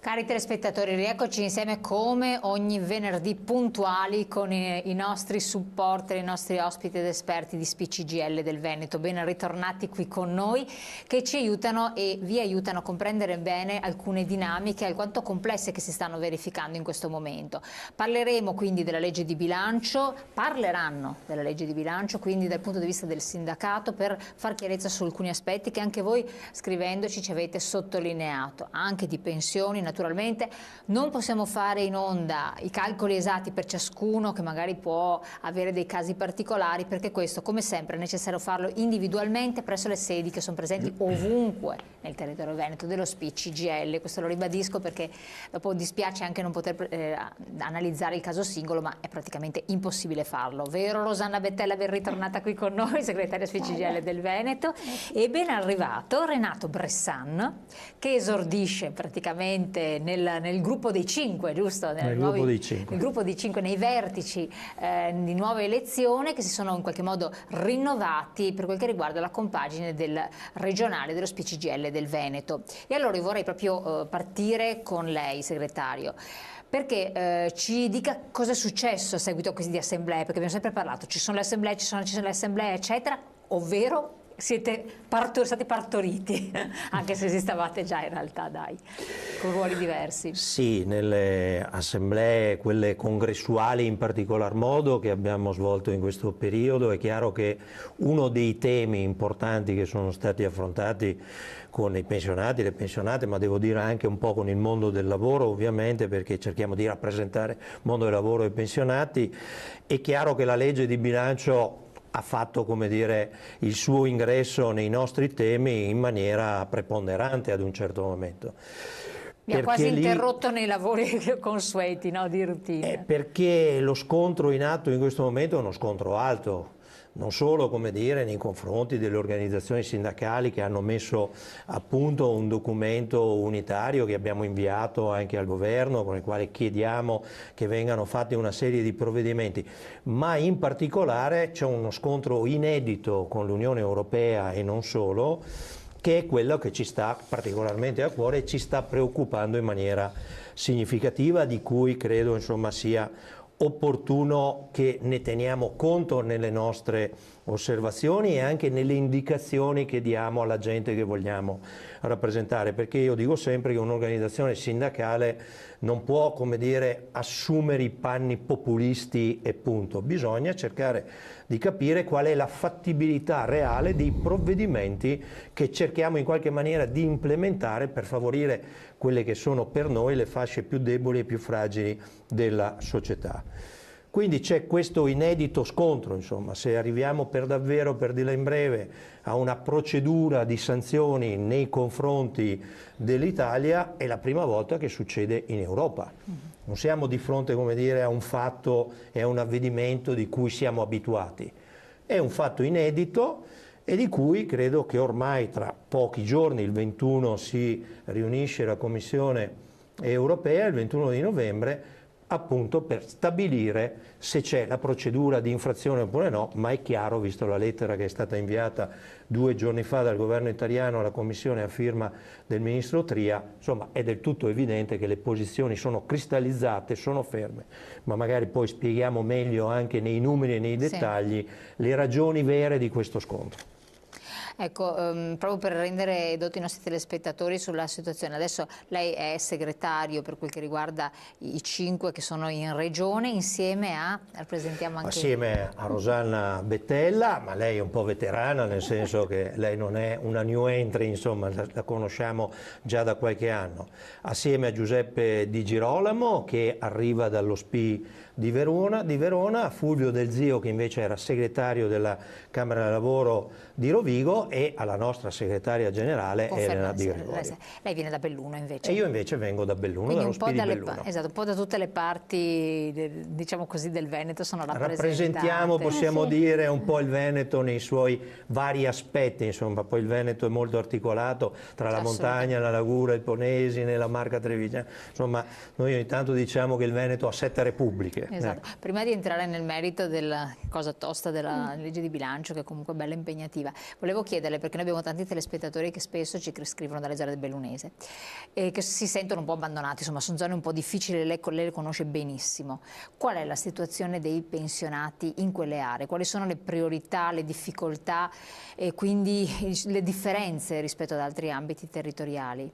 Cari telespettatori, rieccoci insieme come ogni venerdì puntuali con i nostri supporter, i nostri ospiti ed esperti di SPI-CGIL del Veneto, ben ritornati qui con noi, che ci aiutano e vi aiutano a comprendere bene alcune dinamiche alquanto complesse che si stanno verificando in questo momento. Parleremo quindi della legge di bilancio, parleranno della legge di bilancio, quindi dal punto di vista del sindacato, per far chiarezza su alcuni aspetti che anche voi scrivendoci ci avete sottolineato, anche di pensioni. Naturalmente non possiamo fare in onda i calcoli esatti per ciascuno che magari può avere dei casi particolari, perché questo, come sempre, è necessario farlo individualmente presso le sedi che sono presenti ovunque nel territorio veneto dello SPI-CGIL. Questo lo ribadisco perché dopo dispiace anche non poter analizzare il caso singolo, ma è praticamente impossibile farlo. Vero Rosanna Bettella, ben ritornata qui con noi, segretaria SPI-CGIL del Veneto, e ben arrivato Renato Bressan, che esordisce praticamente nel gruppo dei 5, giusto? Nel gruppo dei 5. Nel gruppo dei 5, nei vertici di nuova elezione che si sono in qualche modo rinnovati per quel che riguarda la compagine del regionale dello SPI-CGIL del Veneto. E allora io vorrei proprio partire con lei, segretario, perché ci dica cosa è successo a seguito a queste assemblee, perché abbiamo sempre parlato, ci sono le assemblee, ci sono le assemblee, eccetera, ovvero siete stati partoriti, anche se esistavate già in realtà, dai, con ruoli diversi. Sì, nelle assemblee, quelle congressuali in particolar modo che abbiamo svolto in questo periodo, è chiaro che uno dei temi importanti che sono stati affrontati con i pensionati, le pensionate, ma devo dire anche un po' con il mondo del lavoro, ovviamente, perché cerchiamo di rappresentare il mondo del lavoro e i pensionati, è chiaro che la legge di bilancio ha fatto, come dire, il suo ingresso nei nostri temi in maniera preponderante ad un certo momento. Mi ha quasi interrotto nei lavori consueti, no, di routine. Perché lo scontro in atto in questo momento è uno scontro alto, non solo, come dire, nei confronti delle organizzazioni sindacali che hanno messo a punto un documento unitario che abbiamo inviato anche al governo, con il quale chiediamo che vengano fatti una serie di provvedimenti, ma in particolare c'è uno scontro inedito con l'Unione Europea e non solo, che è quello che ci sta particolarmente a cuore e ci sta preoccupando in maniera significativa, di cui credo, insomma, sia opportuno che ne teniamo conto nelle nostre osservazioni e anche nelle indicazioni che diamo alla gente che vogliamo rappresentare, perché io dico sempre che un'organizzazione sindacale non può, come dire, assumere i panni populisti e punto, bisogna cercare di capire qual è la fattibilità reale dei provvedimenti che cerchiamo in qualche maniera di implementare per favorire quelle che sono per noi le fasce più deboli e più fragili della società. Quindi c'è questo inedito scontro, insomma, se arriviamo per davvero, per dirla in breve, a una procedura di sanzioni nei confronti dell'Italia, è la prima volta che succede in Europa. Non siamo di fronte, come dire, a un fatto e a un avvenimento di cui siamo abituati. È un fatto inedito e di cui credo che ormai tra pochi giorni, il 21 si riunisce la Commissione europea, il 21 di novembre, appunto per stabilire se c'è la procedura di infrazione oppure no, ma è chiaro, visto la lettera che è stata inviata 2 giorni fa dal governo italiano alla Commissione a firma del ministro Tria, insomma è del tutto evidente che le posizioni sono cristallizzate, sono ferme, ma magari poi spieghiamo meglio anche nei numeri e nei dettagli le ragioni vere di questo scontro. Ecco, proprio per rendere edotti i nostri telespettatori sulla situazione, adesso lei è segretario per quel che riguarda i 5 che sono in regione, insieme a, rappresentiamo anche... Assieme a Rosanna Bettella, ma lei è un po' veterana, nel senso che lei non è una new entry, insomma, la conosciamo già da qualche anno, assieme a Giuseppe Di Girolamo, che arriva dallo SPI di Verona, Fulvio Del Zio, che invece era segretario della Camera del Lavoro di Rovigo, e alla nostra segretaria generale Elena Di Gregorio. Lei viene da Belluno invece? E io invece vengo da Belluno, quindi dallo SPI di Belluno. Esatto, un po' da tutte le parti, diciamo così, del Veneto sono rappresentate. Rappresentiamo, possiamo dire, un po' il Veneto nei suoi vari aspetti, insomma, poi il Veneto è molto articolato tra la montagna, la Lagura, il Ponesine, la Marca Trevigiana, insomma, noi ogni tanto diciamo che il Veneto ha 7 repubbliche. Esatto. Prima di entrare nel merito della cosa tosta della legge di bilancio, che è comunque bella impegnativa, volevo chiedere chiederle, perché noi abbiamo tanti telespettatori che spesso ci scrivono dalle zone del Bellunese e che si sentono un po' abbandonati, insomma sono zone un po' difficili, lei le conosce benissimo. Qual è la situazione dei pensionati in quelle aree? Quali sono le priorità, le difficoltà e quindi le differenze rispetto ad altri ambiti territoriali?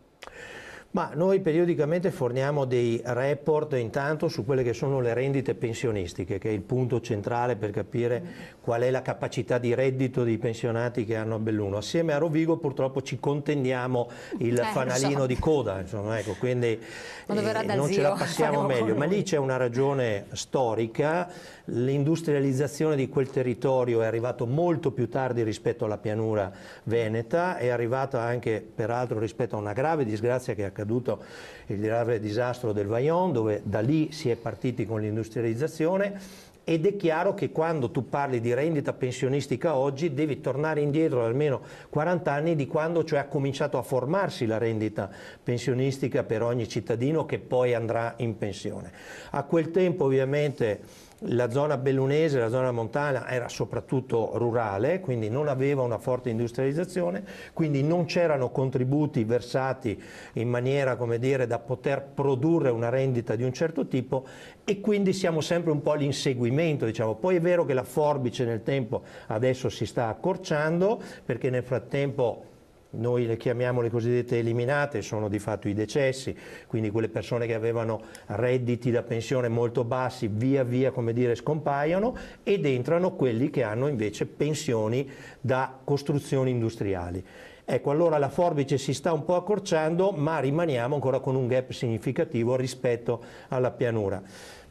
Ma noi periodicamente forniamo dei report intanto su quelle che sono le rendite pensionistiche, che è il punto centrale per capire qual è la capacità di reddito dei pensionati che hanno a Belluno. Assieme a Rovigo purtroppo ci contendiamo il fanalino di coda, insomma, ecco, quindi non ce la passiamo meglio, ma lì c'è una ragione storica. L'industrializzazione di quel territorio è arrivato molto più tardi rispetto alla pianura veneta, è arrivata anche peraltro rispetto a una grave disgrazia che è accaduto, il grave disastro del Vajont, dove da lì si è partiti con l'industrializzazione. Ed è chiaro che quando tu parli di rendita pensionistica oggi devi tornare indietro almeno 40 anni di quando cioè ha cominciato a formarsi la rendita pensionistica per ogni cittadino che poi andrà in pensione. A quel tempo ovviamente la zona bellunese, la zona montana era soprattutto rurale, quindi non aveva una forte industrializzazione, quindi non c'erano contributi versati in maniera, come dire, da poter produrre una rendita di un certo tipo e quindi siamo sempre un po' all'inseguimento, diciamo. Poi è vero che la forbice nel tempo adesso si sta accorciando perché nel frattempo noi le chiamiamo le cosiddette eliminate, sono di fatto i decessi, quindi quelle persone che avevano redditi da pensione molto bassi via via, come dire, scompaiono ed entrano quelli che hanno invece pensioni da costruzioni industriali. Ecco, allora la forbice si sta un po' accorciando, ma rimaniamo ancora con un gap significativo rispetto alla pianura.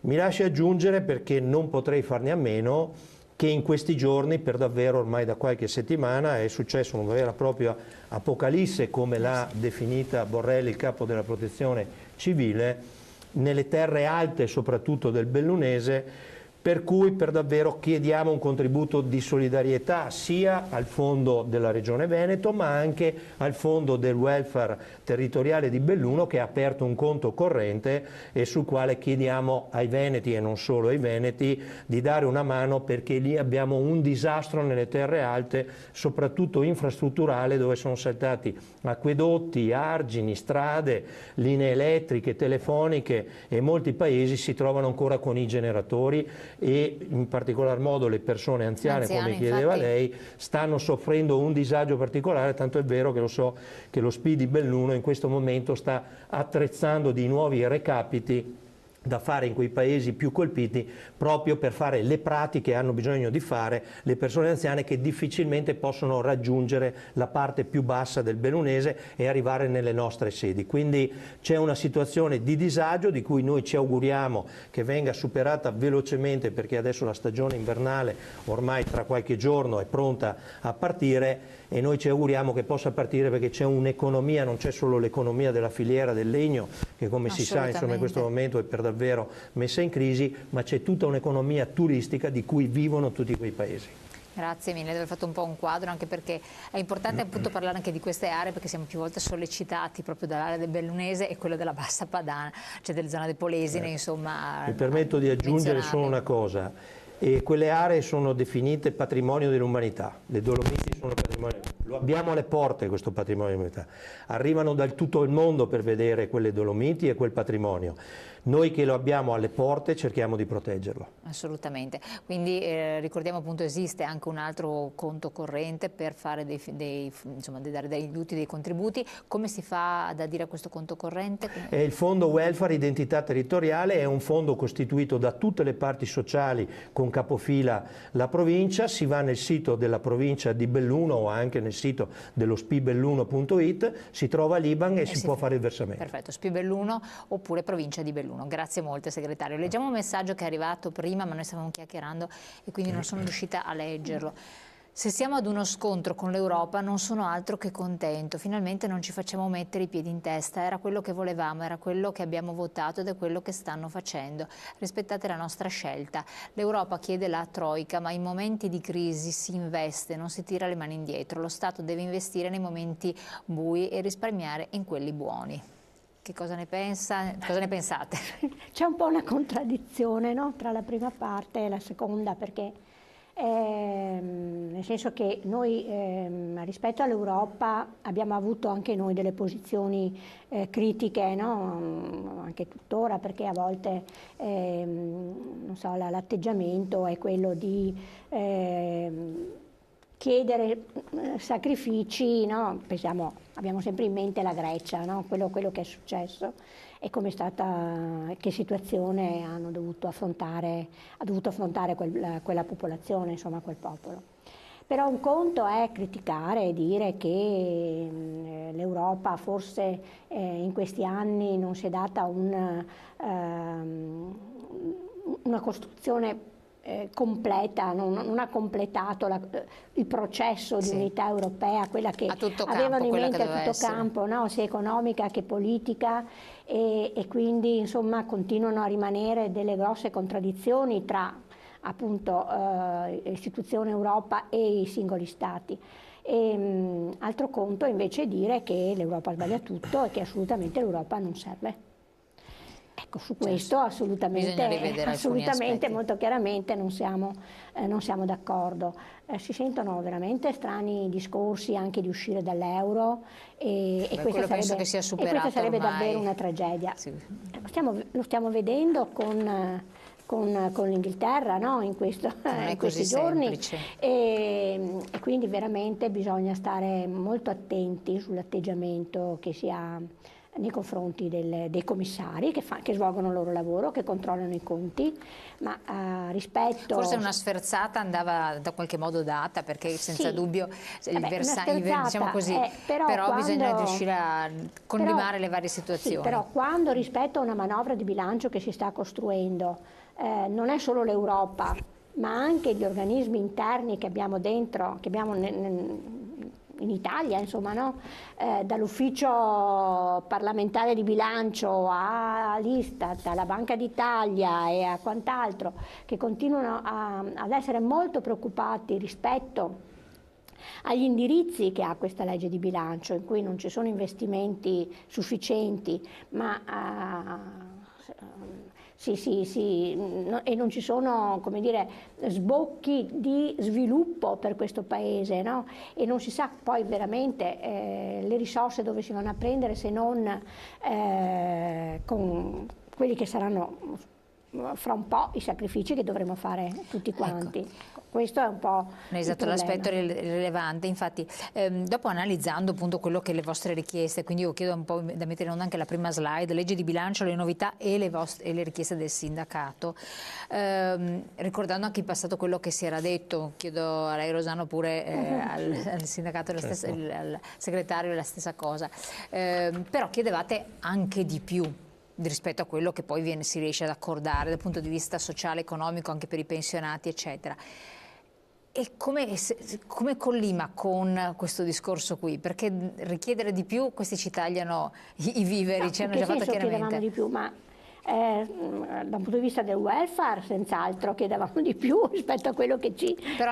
Mi lasci aggiungere, perché non potrei farne a meno, che in questi giorni, per davvero ormai da qualche settimana, è successo una vera e propria apocalisse, come l'ha definita Borrelli, il capo della Protezione Civile, nelle terre alte soprattutto del Bellunese, per cui per davvero chiediamo un contributo di solidarietà sia al fondo della Regione Veneto ma anche al fondo del welfare territoriale di Belluno, che ha aperto un conto corrente e sul quale chiediamo ai veneti e non solo ai veneti di dare una mano, perché lì abbiamo un disastro nelle terre alte, soprattutto infrastrutturale, dove sono saltati acquedotti, argini, strade, linee elettriche, telefoniche e molti paesi si trovano ancora con i generatori e in particolar modo le persone anziane, come chiedeva lei, stanno soffrendo un disagio particolare, tanto è vero che lo so che lo SPI di Belluno in questo momento sta attrezzando di nuovi recapiti da fare in quei paesi più colpiti, proprio per fare le pratiche che hanno bisogno di fare le persone anziane, che difficilmente possono raggiungere la parte più bassa del bellunese e arrivare nelle nostre sedi. Quindi c'è una situazione di disagio di cui noi ci auguriamo che venga superata velocemente, perché adesso la stagione invernale ormai tra qualche giorno è pronta a partire e noi ci auguriamo che possa partire, perché c'è un'economia, non c'è solo l'economia della filiera del legno, che come si sa insomma in questo momento è per davvero messa in crisi, ma c'è tutta un'economia turistica di cui vivono tutti quei paesi. Grazie mille di aver fatto un po' un quadro, anche perché è importante appunto parlare anche di queste aree, perché siamo più volte sollecitati proprio dall'area del Bellunese e quello della Bassa Padana, cioè della zona del Polesine, insomma. Mi permetto di aggiungere solo una cosa. E quelle aree sono definite patrimonio dell'umanità, le Dolomiti sono patrimonio, lo abbiamo alle porte questo patrimonio dell'umanità, arrivano da tutto il mondo per vedere quelle Dolomiti e quel patrimonio. Noi che lo abbiamo alle porte cerchiamo di proteggerlo. Assolutamente, quindi ricordiamo appunto esiste anche un altro conto corrente per fare dare degli aiuti, dei contributi. Come si fa ad adire a questo conto corrente? È il Fondo Welfare Identità Territoriale, è un fondo costituito da tutte le parti sociali con capofila la provincia. Si va nel sito della provincia di Belluno o anche nel sito dello spibelluno.it, si trova l'IBAN e si può fare il versamento. Perfetto, Spibelluno oppure provincia di Belluno. Grazie molto segretario. Leggiamo un messaggio che è arrivato prima, ma noi stavamo chiacchierando e quindi non sono riuscita a leggerlo. Se siamo ad uno scontro con l'Europa non sono altro che contento, finalmente non ci facciamo mettere i piedi in testa, era quello che volevamo, era quello che abbiamo votato ed è quello che stanno facendo. Rispettate la nostra scelta. L'Europa chiede la troica, ma in momenti di crisi si investe, non si tira le mani indietro. Lo Stato deve investire nei momenti bui e risparmiare in quelli buoni. Che cosa ne pensa? Cosa ne pensate? C'è un po' una contraddizione, no? Tra la prima parte e la seconda, perché nel senso che noi rispetto all'Europa abbiamo avuto anche noi delle posizioni critiche, no? Anche tuttora, perché a volte non so, l'atteggiamento è quello di chiedere sacrifici, no? Abbiamo sempre in mente la Grecia, no? Quello che è successo e come è stata, che situazione ha dovuto affrontare quella popolazione, insomma quel popolo. Però un conto è criticare e dire che l'Europa forse in questi anni non si è data una costruzione completa, non ha completato il processo di unità europea, quella che avevano in mente a tutto campo, no? Sia economica che politica, e quindi insomma continuano a rimanere delle grosse contraddizioni tra appunto istituzione Europa e i singoli Stati. Altro conto invece è dire che l'Europa sbaglia tutto e che assolutamente l'Europa non serve. Ecco, su questo assolutamente molto chiaramente non siamo d'accordo. Si sentono veramente strani discorsi anche di uscire dall'euro e questa sarebbe davvero una tragedia. Sì. Lo stiamo vedendo con l'Inghilterra, no? in questi giorni e quindi veramente bisogna stare molto attenti sull'atteggiamento che si ha nei confronti dei commissari che svolgono il loro lavoro, che controllano i conti, ma rispetto... Forse una sferzata andava da qualche modo data, perché senza dubbio diciamo così, però bisogna riuscire a collimare le varie situazioni. Sì, però quando rispetto a una manovra di bilancio che si sta costruendo, non è solo l'Europa, ma anche gli organismi interni che abbiamo dentro, che abbiamo in Italia, insomma, no? Dall'ufficio parlamentare di bilancio all'Istat, alla Banca d'Italia e a quant'altro, che continuano ad essere molto preoccupati rispetto agli indirizzi che ha questa legge di bilancio, in cui non ci sono investimenti sufficienti, ma e non ci sono, come dire, sbocchi di sviluppo per questo Paese, no? E non si sa poi veramente le risorse dove si vanno a prendere, se non con quelli che saranno fra un po' i sacrifici che dovremo fare tutti quanti. Ecco. Questo è un po' esatto, l'aspetto rilevante. Infatti, dopo analizzando appunto quello che le vostre richieste, quindi io chiedo un po' da mettere in onda anche la prima slide, legge di bilancio, le novità e le richieste del sindacato, ricordando anche in passato quello che si era detto, chiedo a lei Rosano pure al sindacato, al segretario la stessa cosa, però chiedevate anche di più rispetto a quello che poi si riesce ad accordare dal punto di vista sociale, economico, anche per i pensionati, eccetera. E come collima con questo discorso qui? Perché richiedere di più, questi ci tagliano i viveri, ci hanno già fatto chiaramente. Di più, ma da un punto di vista del welfare, senz'altro chiedevamo di più rispetto a quello che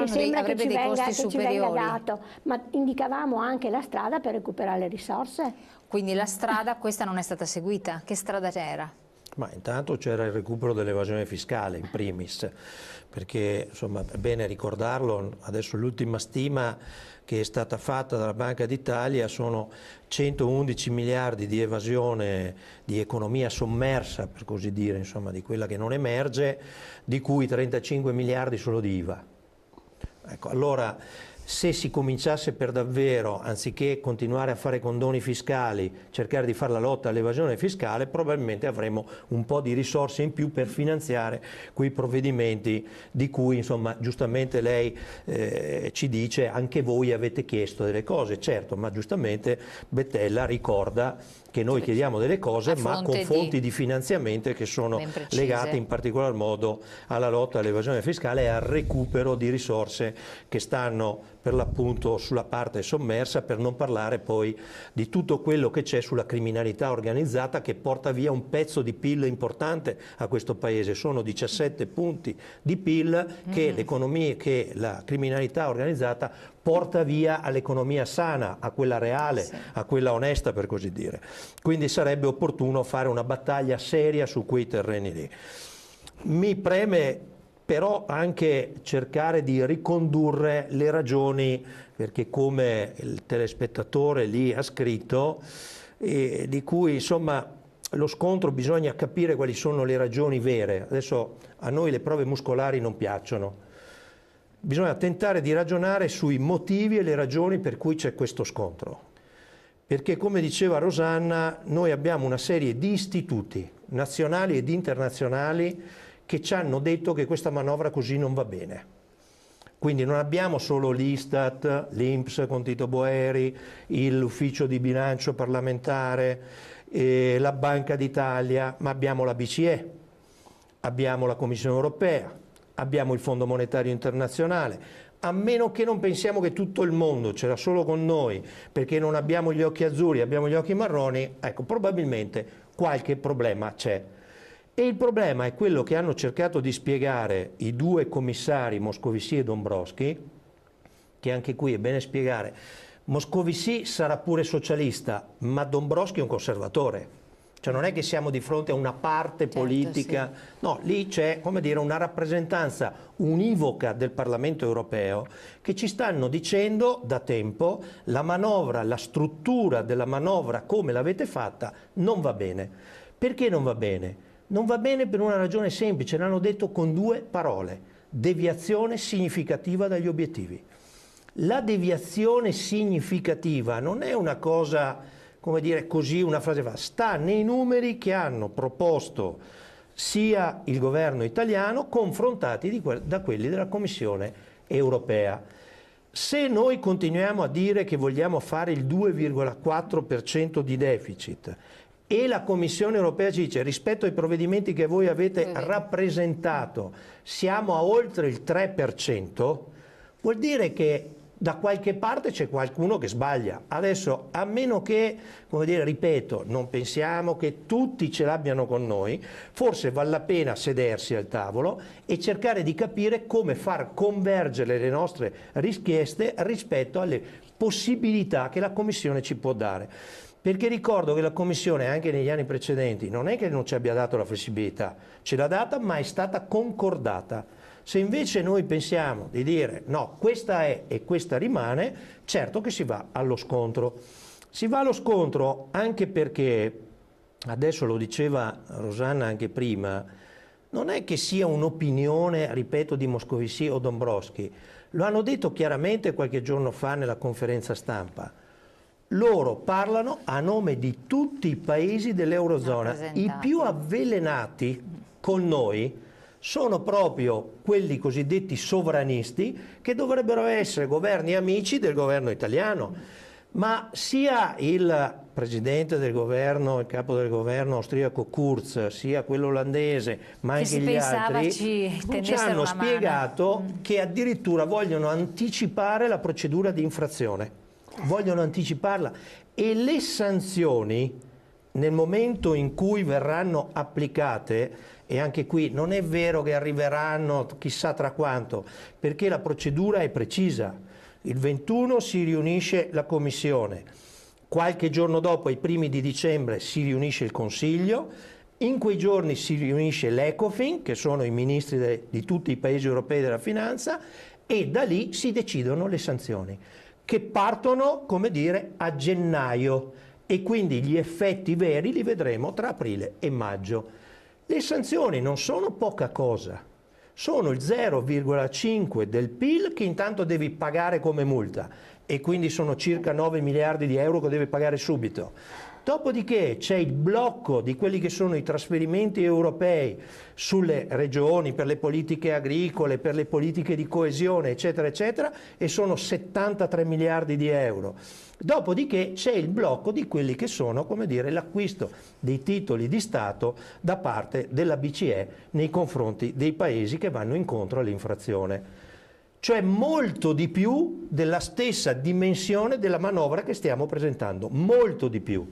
sembra che ci venga dato, ma indicavamo anche la strada per recuperare le risorse. Quindi la strada, questa non è stata seguita? Che strada c'era? Ma intanto c'era il recupero dell'evasione fiscale in primis, perché insomma è bene ricordarlo, adesso l'ultima stima che è stata fatta dalla Banca d'Italia sono 111 miliardi di evasione di economia sommersa, per così dire, insomma di quella che non emerge, di cui 35 miliardi solo di IVA. Ecco, allora se si cominciasse per davvero, anziché continuare a fare condoni fiscali, cercare di fare la lotta all'evasione fiscale, probabilmente avremo un po' di risorse in più per finanziare quei provvedimenti di cui, insomma, giustamente lei ci dice anche voi avete chiesto delle cose. Certo, ma giustamente Bettella ricorda che noi chiediamo delle cose ma con fonti di finanziamento che sono legate in particolar modo alla lotta all'evasione fiscale e al recupero di risorse che stanno per l'appunto sulla parte sommersa, per non parlare poi di tutto quello che c'è sulla criminalità organizzata che porta via un pezzo di PIL importante a questo Paese. Sono 17 punti di PIL che la criminalità organizzata porta via all'economia sana, a quella reale, a quella onesta, per così dire. Quindi sarebbe opportuno fare una battaglia seria su quei terreni lì. Mi preme però anche cercare di ricondurre le ragioni, perché come il telespettatore lì ha scritto, di cui insomma lo scontro bisogna capire quali sono le ragioni vere. Adesso a noi le prove muscolari non piacciono, bisogna tentare di ragionare sui motivi e le ragioni per cui c'è questo scontro. Perché come diceva Rosanna, noi abbiamo una serie di istituti nazionali ed internazionali che ci hanno detto che questa manovra così non va bene. Quindi non abbiamo solo l'Istat, l'Inps con Tito Boeri, l'Ufficio di Bilancio Parlamentare, la Banca d'Italia, ma abbiamo la BCE, abbiamo la Commissione Europea, abbiamo il Fondo Monetario Internazionale. A meno che non pensiamo che tutto il mondo ce l'ha solo con noi perché non abbiamo gli occhi azzurri, abbiamo gli occhi marroni, ecco, probabilmente qualche problema c'è. E il problema è quello che hanno cercato di spiegare i due commissari Moscovici e Dombrovskis, che anche qui è bene spiegare. Moscovici sarà pure socialista, ma Dombrovskis è un conservatore. Cioè non è che siamo di fronte a una parte politica, sì. No, lì c'è, come dire, una rappresentanza univoca del Parlamento europeo che ci stanno dicendo da tempo la manovra, la struttura della manovra come l'avete fatta non va bene. Perché non va bene? Non va bene per una ragione semplice, l'hanno detto con due parole: deviazione significativa dagli obiettivi. La deviazione significativa non è una cosa, come dire, così una frase fa, sta nei numeri che hanno proposto sia il governo italiano confrontati da quelli della Commissione europea. Se noi continuiamo a dire che vogliamo fare il 2,4% di deficit e la Commissione europea ci dice rispetto ai provvedimenti che voi avete rappresentato siamo a oltre il 3%, vuol dire che da qualche parte c'è qualcuno che sbaglia. Adesso, a meno che, come dire, ripeto, non pensiamo che tutti ce l'abbiano con noi, forse vale la pena sedersi al tavolo e cercare di capire come far convergere le nostre richieste rispetto alle possibilità che la Commissione ci può dare. Perché ricordo che la Commissione, anche negli anni precedenti, non è che non ci abbia dato la flessibilità, ce l'ha data ma è stata concordata. Se invece noi pensiamo di dire no, questa è e questa rimane, certo che si va allo scontro. Si va allo scontro anche perché, adesso lo diceva Rosanna anche prima, non è che sia un'opinione, ripeto, di Moscovici o Dombrovskis, lo hanno detto chiaramente qualche giorno fa nella conferenza stampa. Loro parlano a nome di tutti i paesi dell'Eurozona. I più avvelenati con noi sono proprio quelli cosiddetti sovranisti che dovrebbero essere governi amici del governo italiano. Ma sia il presidente del governo, il capo del governo austriaco Kurz, sia quello olandese, ma anche gli altri, ci hanno spiegato che addirittura vogliono anticipare la procedura di infrazione. Vogliono anticiparla e le sanzioni nel momento in cui verranno applicate, e anche qui non è vero che arriveranno chissà tra quanto, perché la procedura è precisa. Il 21 si riunisce la Commissione, qualche giorno dopo, ai primi di dicembre, si riunisce il Consiglio, in quei giorni si riunisce l'Ecofin, che sono i ministri di tutti i paesi europei della finanza, e da lì si decidono le sanzioni, che partono, come dire, a gennaio, e quindi gli effetti veri li vedremo tra aprile e maggio. Le sanzioni non sono poca cosa, sono il 0,5 del PIL che intanto devi pagare come multa e quindi sono circa 9 miliardi di euro che devi pagare subito. Dopodiché c'è il blocco di quelli che sono i trasferimenti europei sulle regioni per le politiche agricole, per le politiche di coesione, eccetera, eccetera, e sono 73 miliardi di euro. Dopodiché c'è il blocco di quelli che sono, come dire, l'acquisto dei titoli di Stato da parte della BCE nei confronti dei paesi che vanno incontro all'infrazione. Cioè molto di più della stessa dimensione della manovra che stiamo presentando, molto di più.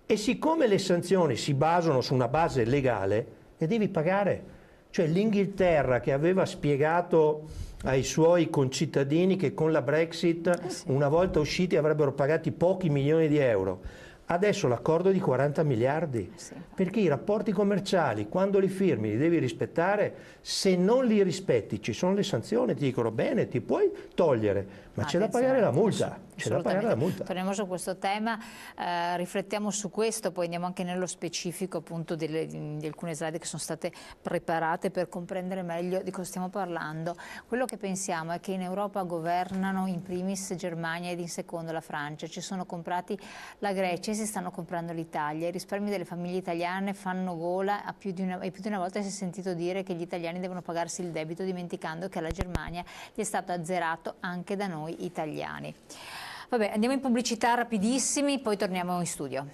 E siccome le sanzioni si basano su una base legale, le devi pagare. Cioè l'Inghilterra, che aveva spiegato ai suoi concittadini che con la Brexit, una volta usciti, avrebbero pagati pochi milioni di euro, Adesso l'accordo è di 40 miliardi, sì, perché i rapporti commerciali, quando li firmi, li devi rispettare. Se non li rispetti, ci sono le sanzioni, ti dicono bene, ti puoi togliere, ma c'è da pagare la multa. C'è da pagare la multa. Torniamo su questo tema, riflettiamo su questo, poi andiamo anche nello specifico appunto di alcune slide che sono state preparate per comprendere meglio di cosa stiamo parlando. Quello che pensiamo è che in Europa governano in primis Germania ed in secondo la Francia, ci sono comprati la Grecia e si stanno comprando l'Italia. I risparmi delle famiglie italiane fanno gola e più di una volta si è sentito dire che gli italiani devono pagarsi il debito dimenticando che alla Germania gli è stato azzerato anche da noi italiani. Vabbè, andiamo in pubblicità rapidissimi, poi torniamo in studio.